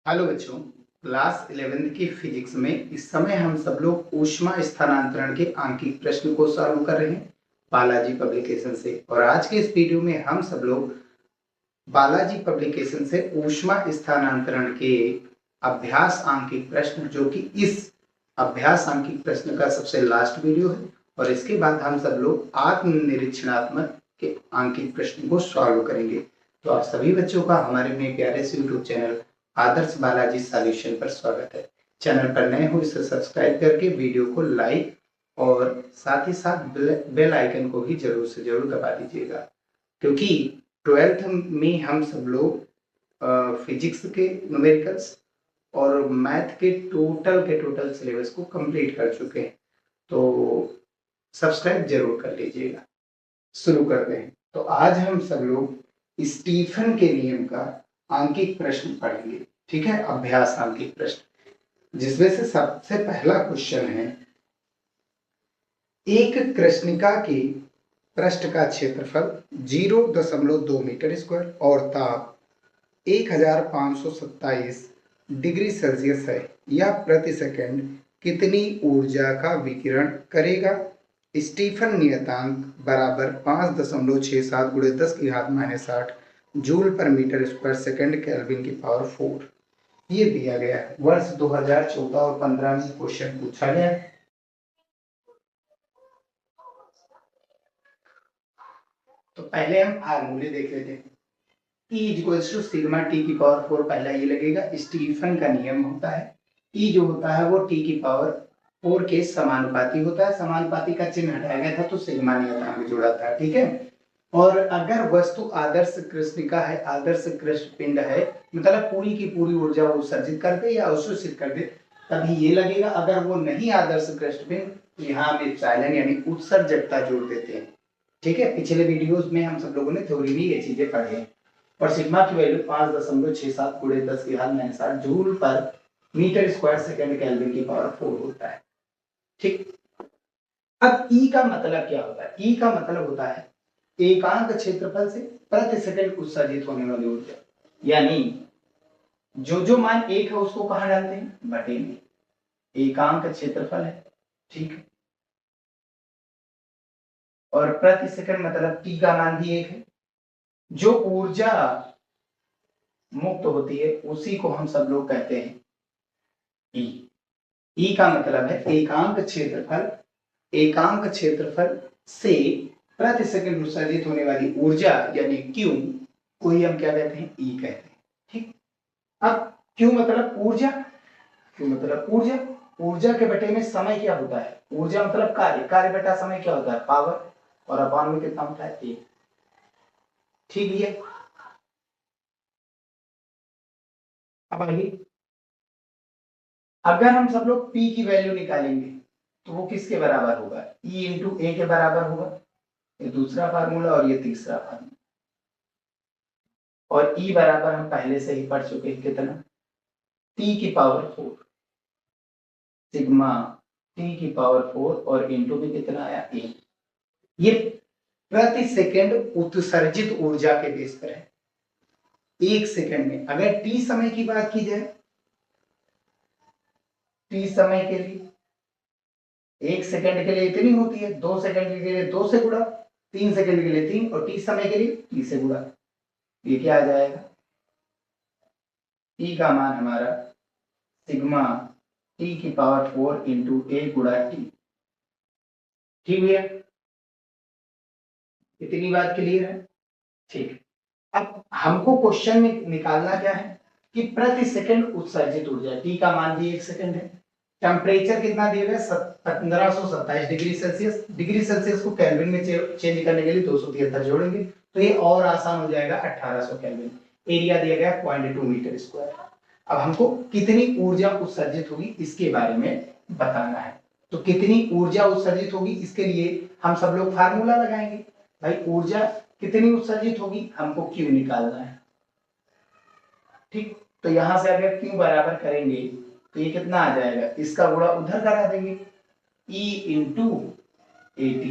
Hello बच्चों, class 11th की physics में इस समय हम सब लोग ऊष्मा स्थानांतरण के आंकिक प्रश्न को सॉल्व कर रहे हैं बालाजी पब्लिकेशन से। और आज के इस वीडियो में हम सब लोग बालाजी पब्लिकेशन से ऊष्मा स्थानांतरण के अभ्यास आंकिक प्रश्न, जो कि इस अभ्यास आंकिक प्रश्न का सबसे लास्ट वीडियो है, और इसके बाद हम सब लोग आत्मनिरीक्षणात्मक के आंकिक प्रश्न को सॉल्व करेंगे। तो आप सभी बच्चों का हमारे में प्यारे से यूट्यूब चैनल आदर्श बालाजी सॉल्यूशन पर स्वागत है। चैनल पर नए हो इसे सब्सक्राइब करके वीडियो को लाइक और साथ ही साथ बेल आइकन को भी जरूर से जरूर दबा दीजिएगा, क्योंकि 12th में हम सब लोग फिजिक्स के न्यूमेरिकल्स और मैथ के टोटल सिलेबस को कंप्लीट कर चुके हैं। तो सब्सक्राइब जरूर कर लीजिएगा। शुरू करते हैं। तो आज हम सब लोग स्टीफन के नियम का आंकिक प्रश्न पढ़ेंगे। ठीक है, अभ्यास आंकिक प्रश्न, जिसमें से सबसे पहला क्वेश्चन है, एक कृष्णिका के पृष्ठ का क्षेत्रफल 0.2 मीटर स्क्वायर और ताप 1527 डिग्री सेल्सियस है। यह प्रति सेकंड कितनी ऊर्जा का विकिरण करेगा? स्टीफन नियतांक बराबर 5.67 गुणे 10⁻⁻8 जूल पर मीटर स्क्वायर सेकंड केल्विन की पावर 4। ये दिया गया है। वर्ष 2014 और 15 में क्वेश्चन पूछा गया। तो पहले हम फार्मूले देख लेते हैं। E equals to sigma T की पावर 4 पहला ये लगेगा। स्टीफन का नियम होता है E जो होता है वो टी की पावर 4 के समानुपाती होता है। समानुपाती का चिन्ह हटाया गया था तो सिग्मा नियतांक जुड़ा था। ठीक है, और अगर वस्तु आदर्श कृष्णिका है, आदर्श कृष्ण पिंड है, मतलब पूरी की पूरी ऊर्जा वो उत्सर्जित कर दे या अवशोषित कर दे, तभी ये लगेगा। अगर वो नहीं आदर्श कृष्ण पिंड, तो यहाँ हम एप्सिलॉन यानी उत्सर्जकता जोड़ देते हैं। ठीक है, पिछले वीडियोस में हम सब लोगों ने थ्योरी में ये चीजें पढ़ी हैं। और सिग्मा की वैल्यू 5.67 गुणे 10⁻⁻8 जूल पर मीटर स्क्वायर सेकंड केल्विन की पावर 4 होता है। ठीक, अब E का मतलब क्या होता है? E का मतलब होता है एकांक क्षेत्रफल से प्रति सेकंड उत्सर्जित होने वाली ऊर्जा, यानी जो मान 1 है उसको कहां डालते हैं? बटे में। एकांक क्षेत्रफल है, ठीक है, और प्रति सेकंड मतलब T का मान भी 1 है। जो ऊर्जा मुक्त होती है उसी को हम सब लोग कहते हैं E। E का मतलब है एकांक क्षेत्रफल से प्रति सेकंड उत्सर्जित होने वाली ऊर्जा, यानी Q को ही हम क्या कहते हैं? E कहते हैं। ठीक, अब Q मतलब ऊर्जा, Q मतलब ऊर्जा। ऊर्जा के बटे में समय क्या होता है? ऊर्जा मतलब कार्य, कार्य बटा समय क्या होता है? पावर, और अपान में कितना होता है? 1। ठीक है, अब आइए, अगर हम सब लोग P की वैल्यू निकालेंगे तो वो किसके बराबर होगा? E इंटू ए के बराबर होगा। ये दूसरा फार्मूला और ये तीसरा फार्मूला। और E बराबर हम पहले से ही पढ़ चुके हैं, कितना? T की पावर 4, सिग्मा T की पावर 4, और इंटू में कितना आया? 1। ये प्रति सेकंड उत्सर्जित ऊर्जा के बेस पर है। एक सेकंड में अगर T समय की बात की जाए, T समय के लिए एक सेकंड के लिए इतनी होती है, 2 सेकंड के लिए 2 से गुणा, 3 सेकंड के लिए 3, और T समय के लिए T से गुणा। ये क्या आ जाएगा? T का मान हमारा सिग्मा T की पावर 4 इंटू ए गुणा T। ठीक भैया, इतनी बात क्लियर है? ठीक, अब हमको क्वेश्चन में निकालना क्या है कि प्रति सेकंड उत्सर्जित ऊर्जा। T का मान भी 1 सेकंड है। टेम्परेचर कितना दिया गया? 1527 डिग्री सेल्सियस। डिग्री सेल्सियस को केल्विन में चेंज करने के लिए 273 जोड़ेंगे तो ये और आसान हो जाएगा, 1800 केल्विन। एरिया दिया गया 0.2 मीटर स्क्वायर। अब हमको कितनी ऊर्जा उत्सर्जित होगी इसके बारे में बताना है। तो कितनी ऊर्जा उत्सर्जित होगी इसके लिए हम सब लोग फार्मूला लगाएंगे। भाई ऊर्जा कितनी उत्सर्जित होगी, हमको Q निकालना है। ठीक, तो यहां से अगर Q बराबर करेंगे तो ये कितना आ जाएगा? इसका गुणा उधर करा देंगे, E इंटू AT,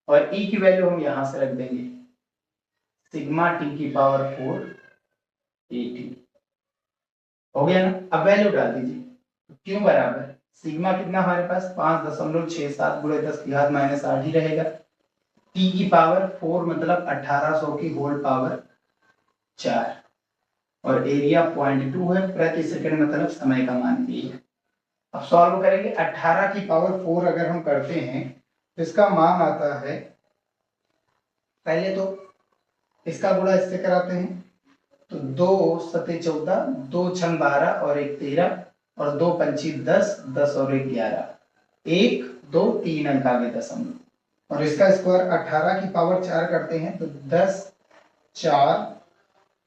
और E की वैल्यू हम यहां से रख देंगे सिग्मा T की पावर 4 AT। हो गया ना। अब वैल्यू डाल दीजिए, क्यों बराबर सिग्मा कितना हमारे पास 5.67 गुणे 10 की घात -8 ही रहेगा। टी की पावर 4 मतलब 1800 की होल पावर 4 और एरिया 0.2 है प्रति सेकंड मतलब समय का मान भी है। अब सॉल्व करेंगे 18 की पावर 4 अगर हम करते हैं तो इसका मान आता है, पहले तो इसका गुणा इससे कराते हैं तो 2 सते 14, 2 छंग 12 और 1 13 और 2 पंची 10, 10 और 1 11, 1 2 3 अंक आगे दशमलव और इसका स्क्वायर 18 की पावर 4 करते हैं तो 10 4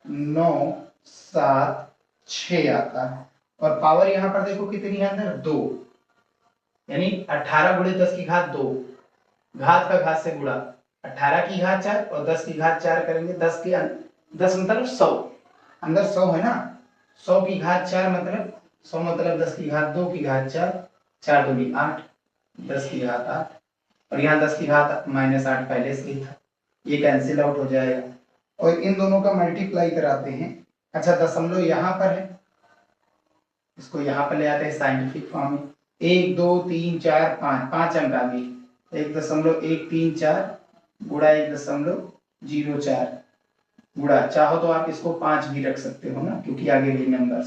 9 7 6 आता है और पावर यहाँ पर देखो कितनी है अंदर 2, यानी 18 गुणे 10 की घात 2, घात का घात से गुणा 18 की घात 4 और 10 की घात 4 करेंगे 10 मतलब 100, अंदर 100 है ना, 100 की घात 4 मतलब 100 मतलब 10 की घात 2 की घात 4, 4 दूनी 8, 10 की घात 8 और यहाँ 10 की घात -8 पहले से ही था, ये कैंसिल आउट हो जाएगा और इन दोनों का मल्टीप्लाई कराते हैं। अच्छा दशमलव यहाँ पर है, इसको यहाँ पर ले आते हैं साइंटिफिक फॉर्म में, 1 2 3 4 5, 5 अंक आ गई, 1.134 गुणा 1.04 गुणा, चाहो तो आप इसको 5 भी रख सकते हो ना क्योंकि आगे भी नंबर्स,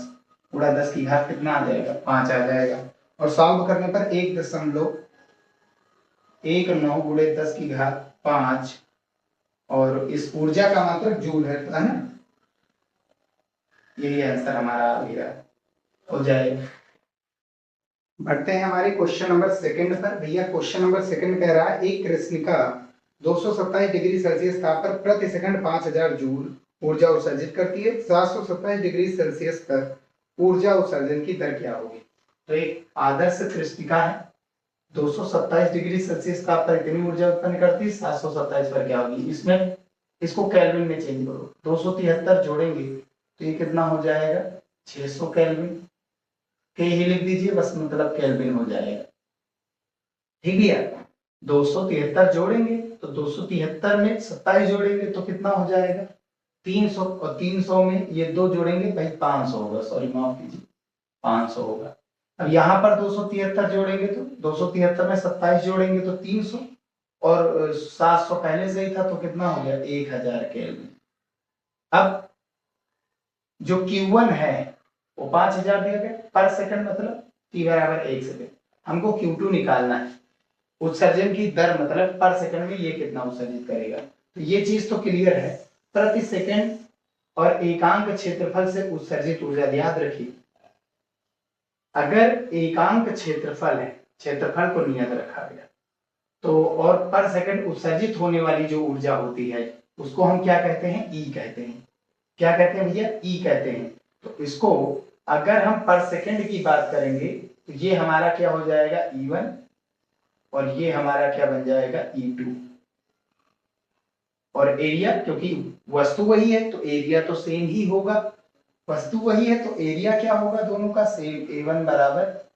गुणा 10 की घात कितना आ जाएगा 5 आ जाएगा और सॉल्व करने पर 1.19 गुणे 10 की घात 5 और इस ऊर्जा का मात्रक जूल है ना, यही आंसर हमारा आ गया, हो जाएगा। बढ़ते हैं हमारे क्वेश्चन नंबर सेकंड पर। भैया क्वेश्चन नंबर सेकंड कह रहा है एक कृष्णिका 227 डिग्री सेल्सियस ताप पर प्रति सेकंड 5000 जूल ऊर्जा उत्सर्जित करती है, 727 डिग्री सेल्सियस पर ऊर्जा उत्सर्जन की दर क्या होगी। तो एक आदर्श कृष्णिका है, 227 डिग्री सेल्सियस ताप पर इतनी ऊर्जा उत्पन्न करती है, 727 पर क्या होगी, इसमें इसको केल्विन में चेंज करो, 273 जोड़ेंगे तो ये कितना हो जाएगा 600 केल्विन, के ही लिख दीजिए बस, मतलब केल्विन हो जाएगा। ठीक है, 273 जोड़ेंगे तो 273 में 27 जोड़ेंगे तो कितना हो जाएगा 300 और 300 में ये 2 जोड़ेंगे भाई 500 होगा, सॉरी माफ कीजिए 500 होगा। अब यहाँ पर 273 जोड़ेंगे तो 273 में 27 जोड़ेंगे तो 300 और 700 पहले से ही था तो कितना हो गया 1000 केल्विन। अब जो Q1 है वो 5000 दिया गया पर सेकंड मतलब T बराबर 1 सेकंड, हमको Q2 निकालना है, उत्सर्जन की दर मतलब पर सेकंड में ये कितना उत्सर्जित करेगा। तो ये चीज तो क्लियर है, प्रति सेकंड और एकांक क्षेत्रफल से उत्सर्जित ऊर्जा, याद रखिए अगर एकांक क्षेत्रफल है, क्षेत्रफल को नियत रखा गया तो और पर सेकंड उत्सर्जित होने वाली जो ऊर्जा होती है उसको हम क्या कहते हैं ई कहते हैं, क्या कहते हैं भैया ई कहते हैं। तो इसको अगर हम पर सेकंड की बात करेंगे तो ये हमारा क्या हो जाएगा E1 और ये हमारा क्या बन जाएगा E2 और एरिया क्योंकि वस्तु वही है तो एरिया तो सेम ही होगा, वस्तु वही है तो एरिया क्या होगा दोनों का सेम, A1 बराबर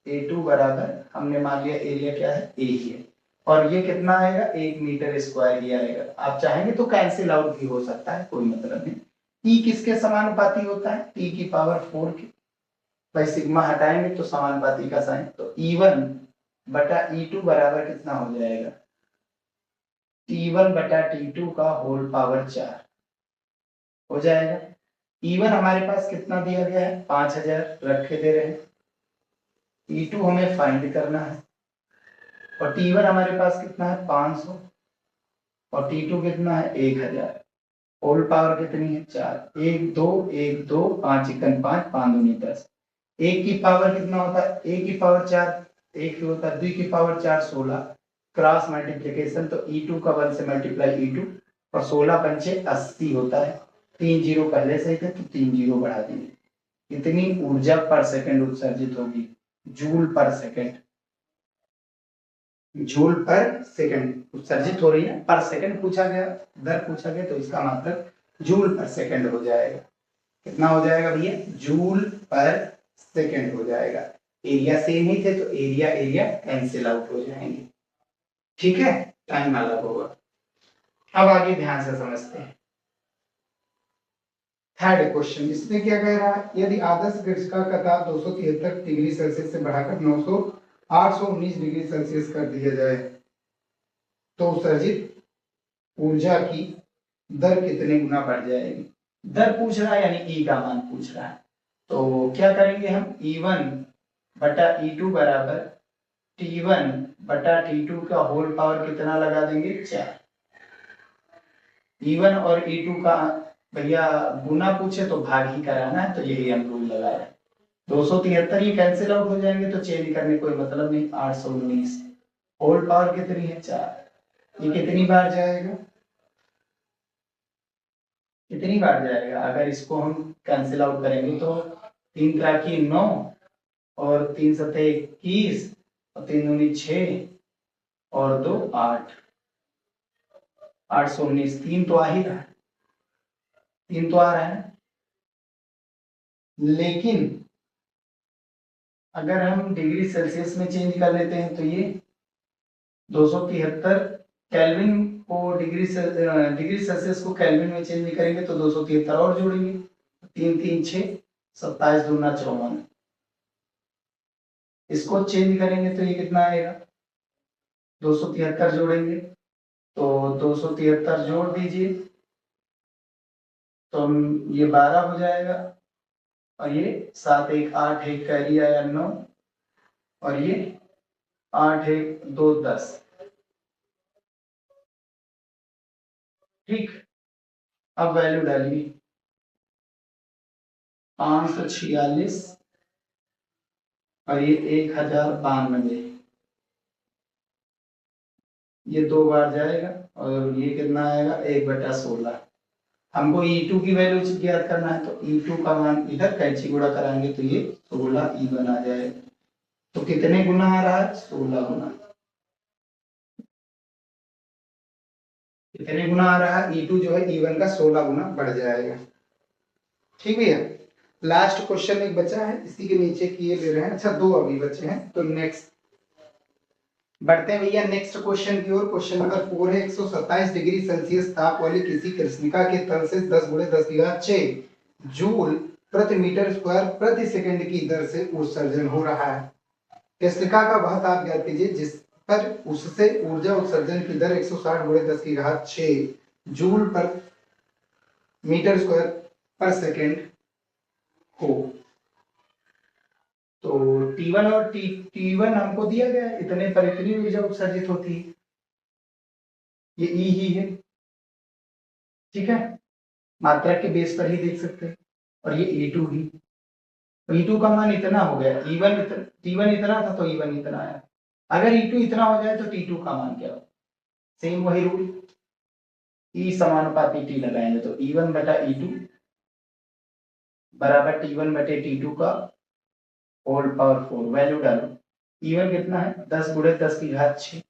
A2 बराबर हमने मान लिया एरिया क्या है ए ही है और ये कितना आएगा 1 मीटर स्क्वायर ही आएगा। आप चाहेंगे तो कैंसिल आउट भी हो सकता है, कोई मतलब नहीं। ई किसके समानुपाती होता है टी की पावर 4 के, भाई सिग्मा हटाएंगे तो समानुपाती का साइन, तो E1 बटा E2 बराबर कितना हो जाएगा T1 बटा T2 का होल पावर 4 हो जाएगा। E1 हमारे पास कितना दिया गया है 5000 रखे दे रहे हैं, E2 हमें फाइंड करना है और T1 हमारे पास कितना है 500 और T2 कितना है 1000, होल पावर कितनी है 4, 1 2 1 2 5 एकन 5 5 दूनी 10, 1 की पावर कितना होता है 1 की पावर 4 1 ही होता है, 2 की पावर 4 16, क्रॉस मल्टीप्लिकेशन तो E2 का 1 से मल्टीप्लाई E2 और 16 पंचे 80 होता है, 3 जीरो पहले से ही थे तो 3 जीरो बढ़ा दिए, कितनी ऊर्जा पर सेकंड उत्सर्जित होगी जूल पर सेकंड, जूल पर सेकंड उत्सर्जित हो रही है, पर सेकंड पूछा गया दर पूछा गया तो इसका मतलब जूल पर सेकंड हो जाएगा, कितना हो जाएगा भैया जूल पर सेकंड हो जाएगा। एरिया सेम ही थे तो एरिया एरिया कैंसिल आउट हो जाएंगे, ठीक है टाइम अलग होगा। अब आगे ध्यान से समझते हैं। थर्ड क्वेश्चन, इसमें क्या कह रहा है, यदि आदर्श गृह का ताप 273 डिग्री सेल्सियस से बढ़ाकर 819 डिग्री सेल्सियस कर दिया जाए तो उत्सर्जित ऊर्जा की दर कितने गुना बढ़ जाएगी। दर पूछ रहा है यानी ई का मान पूछ रहा है। तो क्या करेंगे हम, E1 बटा E2 बराबर T1 बटा T2 का होल पावर कितना लगा देंगे, 4। E1 और E2 का भैया गुना पूछे तो भाग ही कराना है, तो यही हम रूल लगा रहे हैं। 273 ये कैंसिल आउट हो जाएंगे तो चेंज करने कोई मतलब नहीं। 819 होल पावर कितनी है, 4। ये कितनी बार जाएगा, कितनी बार जाएगा, अगर इसको हम कैंसिल आउट करेंगे तो 3 त्रिक की 9 और 3 सतह 21 और 3 दूनी 6 और 2 8, 819, 3 तो आ ही रहा है, 3 तो आ रहा है। लेकिन अगर हम डिग्री सेल्सियस में चेंज कर लेते हैं तो ये 273 केल्विन को डिग्री सेल्सियस को केल्विन में चेंज करेंगे तो 273 और जोड़ेंगे, 3 3 6, 27 दूना 54। इसको चेंज करेंगे तो ये कितना आएगा, 273 जोड़ेंगे तो 273 जोड़ दीजिए तो ये 12 हो जाएगा और ये 7 1 8 1 कैरी आया 9 और ये 8 1 2 10। ठीक, अब वैल्यू डालिए 546 और ये 1092, ये 2 बार जाएगा और ये कितना आएगा 1/16। हमको E2 की वैल्यू ज्ञात करना है तो E2 का मान इधर कैंची गुणा कराएंगे तो ये 16 E1 आ जाएगा। तो कितने गुना आ रहा है, 16 गुना। कितने गुना आ रहा है, E2 जो है E1 का 16 गुना बढ़ जाएगा। ठीक भैया, लास्ट क्वेश्चन एक बचा है, इसी के नीचे किए ले रहे हैं। अच्छा 2 अभी बचे हैं, तो नेक्स्ट बढ़ते हैं भैया नेक्स्ट क्वेश्चन की ओर। क्वेश्चन नंबर 4 है, 127 डिग्री सेल्सियस ताप वाली किसी कृष्णिका के तल से 10 × 10⁶ जूल प्रति मीटर स्क्वायर प्रति सेकंड की दर से उत्सर्जन हो रहा है। कृष्णिका का वह ताप ज्ञात कीजिए जिस पर उससे ऊर्जा उत्सर्जन की दर 160 × 10⁶ जूल पर मीटर स्क्वायर पर सेकंड हो। तो T1 और T1 हमको दिया गया है, इतने पर इतनी ऊर्जा उत्सर्जित होती है, ये E ही है। ठीक है, मात्रा के बेस पर ही देख सकते हैं। और ये E2 ही, तो E2 का मान इतना हो गया, T1 इतना था तो E1 इतना आया। अगर E2 इतना हो जाए तो T2 का मान क्या हो, सेम वही रूल, E समानुपाती T लगाएंगे तो E1 बटा E2 बराबर T1 बटे T2 का होल पावर 4। वैल्यू डालो, E1 कितना है 10 × 10⁶,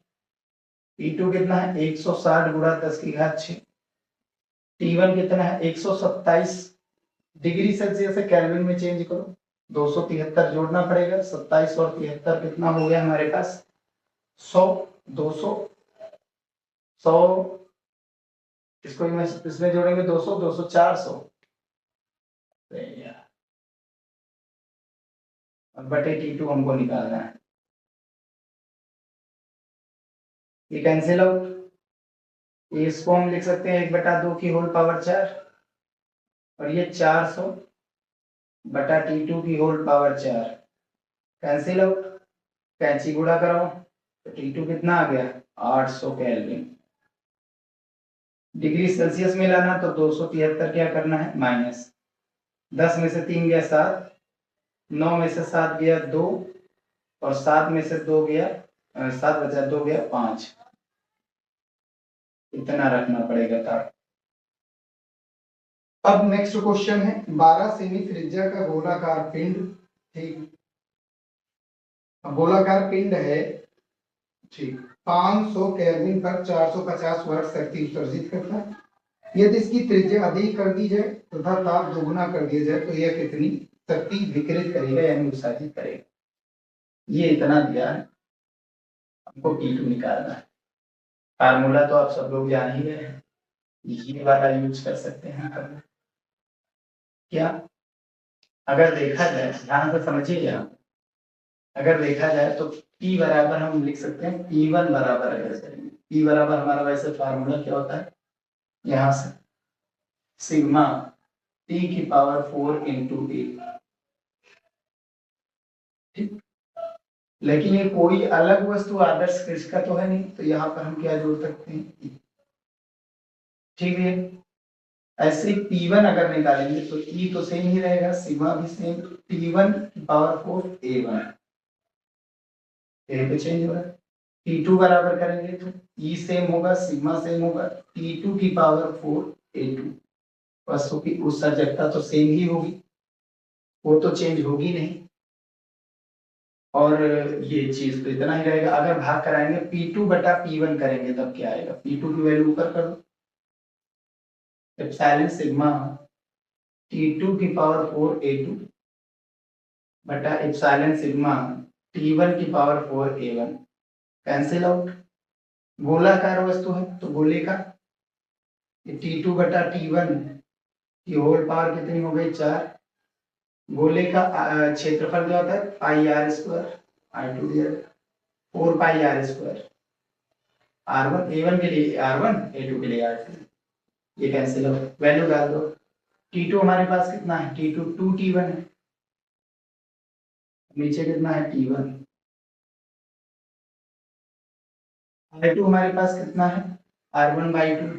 T2 कितना है 160 × 10⁶, T1 कितना है 127 डिग्री सेल्सियस से केल्विन में चेंज करो, 273 जोड़ना पड़ेगा, 27 और 73 कितना हो गया हमारे पास 100, 200, 100 इसको इसमें जोड़ेंगे 200 200 400 बटे T2 हमको निकालना है। ये कैंसिल आउट, इसको हम लिख सकते हैं 1/2 की होल पावर 4 और ये 400 बटा T2 की होल पावर 4 कैंसिल आउट, कैंची गुणा करो तो T2 कितना आ गया 800 केल्विन। डिग्री सेल्सियस में लाना तो 273 क्या करना है माइनस, 10 में से 3 गया 7, 9 में से 7 गया 2 और 7 में से 2 गया 7 बचा 2 गया 5, इतना रखना पड़ेगा था। अब नेक्स्ट क्वेश्चन है, 12 सेमी त्रिज्या का गोलाकार पिंड, ठीक गोलाकार पिंड है, ठीक 500 केल्विन पर 450 वाट शक्ति उत्सर्जित करता है। यदि इसकी त्रिज्या अधिक कर दी जाए तथा ताप दोगुना कर दिया जाए तो यह कितनी शक्ति विकिरित करेगा यानी उत्सर्जित करेगा। ये इतना दिया है, हमको T2 निकालना है। फार्मूला तो आप सब लोग जान ही रहे हैं, ये वाला यूज कर सकते हैं। क्या अगर देखा जाए, ध्यान से समझिए आप, अगर देखा जाए तो P बराबर हम लिख सकते हैं P1 बराबर, अगर करेंगे P बराबर हमारा वैसे फार्मूला क्या होता है, यहाँ से सिग्मा T की पावर 4 इंटू ए। ठीक, लेकिन ये कोई अलग वस्तु आदर्श कृष का तो है नहीं, तो यहाँ पर हम क्या जोड़ सकते हैं E। ठीक है, ऐसे P1 अगर निकालेंगे तो E तो सेम ही रहेगा, सिग्मा भी सेम, T1 की पावर 4 A1 पे चेंज हो रहा है। T2 बराबर करेंगे तो E सेम होगा, सिग्मा सेम होगा, T2 की पावर 4 A2, वस्तु की उत्सर्जकता तो सेम ही होगी, वो तो चेंज होगी नहीं, और ये चीज तो इतना ही रहेगा। अगर भाग कराएंगे P2 बटा P1 करेंगे तब क्या आएगा, P2 की वैल्यू ऊपर कर दो, एप्सिलॉन सिग्मा T2 की पावर 4 A2 बटा एप्सिलॉन सिग्मा T1 की पावर 4 A1, कैंसिल आउट। गोलाकार वस्तु है तो गोले का T2 बटा T1 की होल पावर कितनी हो गई, 4। गोले का क्षेत्रफल क्या होता है, पाई आर स्क्वायर, I2 दिया 4 पाई आर स्क्वायर, R1 A1 के लिए R1, A2 के लिए R2, ये कैंसिल हो, वैल्यू डाल दो। T2 हमारे पास कितना है, T2 2T1 है, नीचे कितना है T1, I2 हमारे पास कितना है R1/2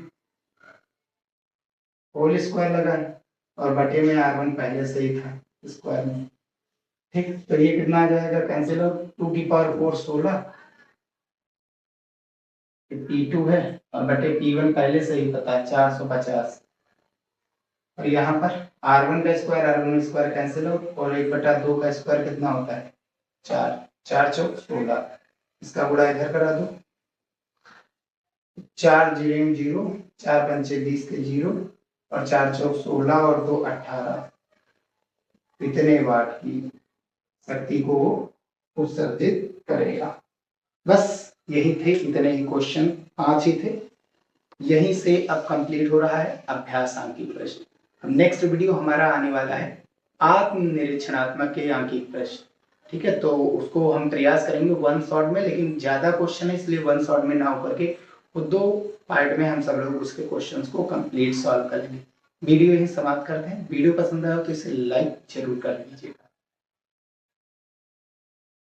होल स्क्वायर लगा है, और बटे में R1 पहले से ही था स्क्वायर में। ठीक, तो ये कितना आ जाएगा, कैंसिल हो, 2 की पावर 4 16, P2 है और बटे P1 पहले से ही पता है 450, और यहाँ पर R1 का स्क्वायर R1 स्क्वायर कैंसिल हो, और 1/2 का स्क्वायर कितना होता है 4, 4 चौक 16, इसका गुणा इधर करा दो, 4 0 0, 4 पंचे 20 के 0, और 4 चौक 16 और 2 18, इतने वाट की शक्ति को उत्सर्जित करेगा। बस यही थे, इतने ही क्वेश्चन, 5 ही थे, यहीं से अब कंप्लीट हो रहा है अभ्यास आंकिक प्रश्न। नेक्स्ट वीडियो हमारा आने वाला है आत्मनिरीक्षणात्मक के आंकिक प्रश्न। ठीक है, तो उसको हम प्रयास करेंगे 1 शॉट में, लेकिन ज्यादा क्वेश्चन है इसलिए 1 शॉट में ना होकर के वो 2 पार्ट में हम सब लोग उसके क्वेश्चंस को कंप्लीट सॉल्व करेंगे। वीडियो यही समाप्त करते हैं। वीडियो पसंद आया तो इसे लाइक जरूर कर लीजिएगा।